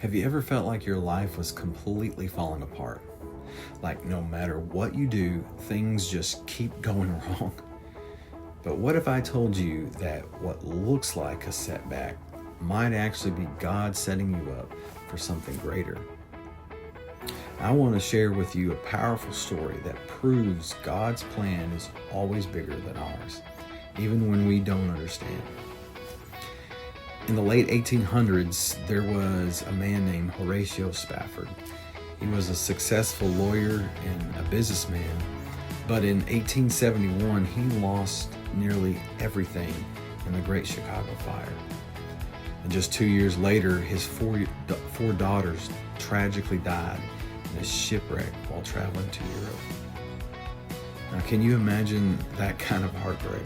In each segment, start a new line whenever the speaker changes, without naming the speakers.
Have you ever felt like your life was completely falling apart? Like no matter what you do, things just keep going wrong? But what if I told you that what looks like a setback might actually be God setting you up for something greater? I want to share with you a powerful story that proves God's plan is always bigger than ours, even when we don't understand. In the late 1800s, there was a man named Horatio Spafford. He was a successful lawyer and a businessman, but in 1871, he lost nearly everything in the Great Chicago Fire. And just 2 years later, his four daughters tragically died in a shipwreck while traveling to Europe. Now, can you imagine that kind of heartbreak?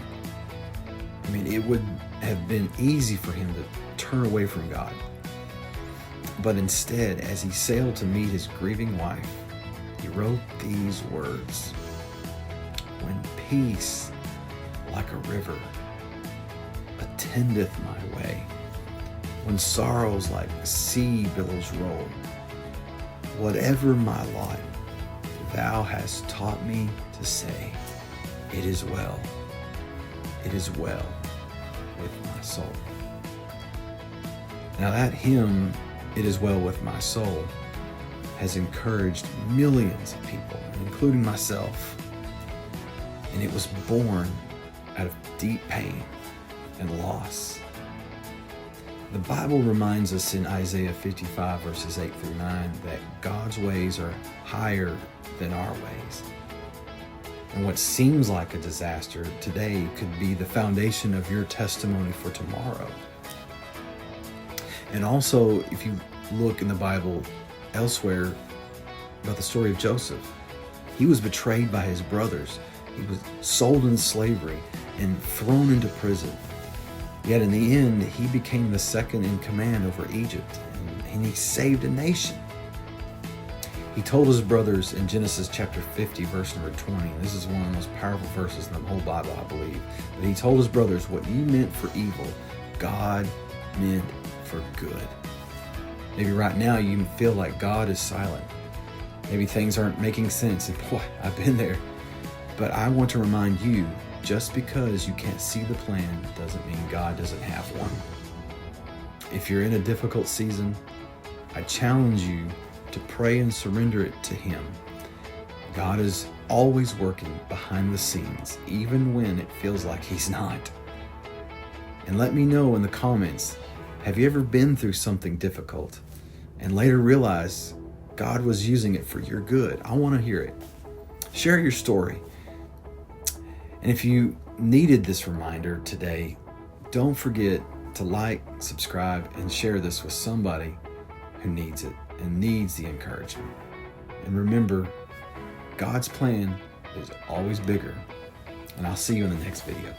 I mean, it would have been easy for him to turn away from God. But instead, as he sailed to meet his grieving wife, he wrote these words: "When peace, like a river, attendeth my way, when sorrows like sea billows roll, whatever my lot, thou hast taught me to say, it is well with my soul." Now that hymn, "It is well with my soul," has encouraged millions of people, including myself. And it was born out of deep pain and loss. The Bible reminds us in Isaiah 55 verses 8 through 9 that God's ways are higher than our ways. And what seems like a disaster today could be the foundation of your testimony for tomorrow. And also, if you look in the Bible elsewhere about the story of Joseph, he was betrayed by his brothers. He was sold into slavery and thrown into prison. Yet in the end, he became the second in command over Egypt, and he saved a nation. He told his brothers in Genesis chapter 50, verse number 20, and this is one of the most powerful verses in the whole Bible, I believe, but he told his brothers, "What you meant for evil, God meant for good." Maybe right now you feel like God is silent. Maybe things aren't making sense, and boy, I've been there. But I want to remind you, just because you can't see the plan doesn't mean God doesn't have one. If you're in a difficult season, I challenge you to pray and surrender it to Him. God is always working behind the scenes, even when it feels like He's not. And let me know in the comments, have you ever been through something difficult and later realized God was using it for your good? I want to hear it. Share your story. And if you needed this reminder today, don't forget to like, subscribe, and share this with somebody who needs it and needs the encouragement. And remember, God's plan is always bigger. And I'll see you in the next video.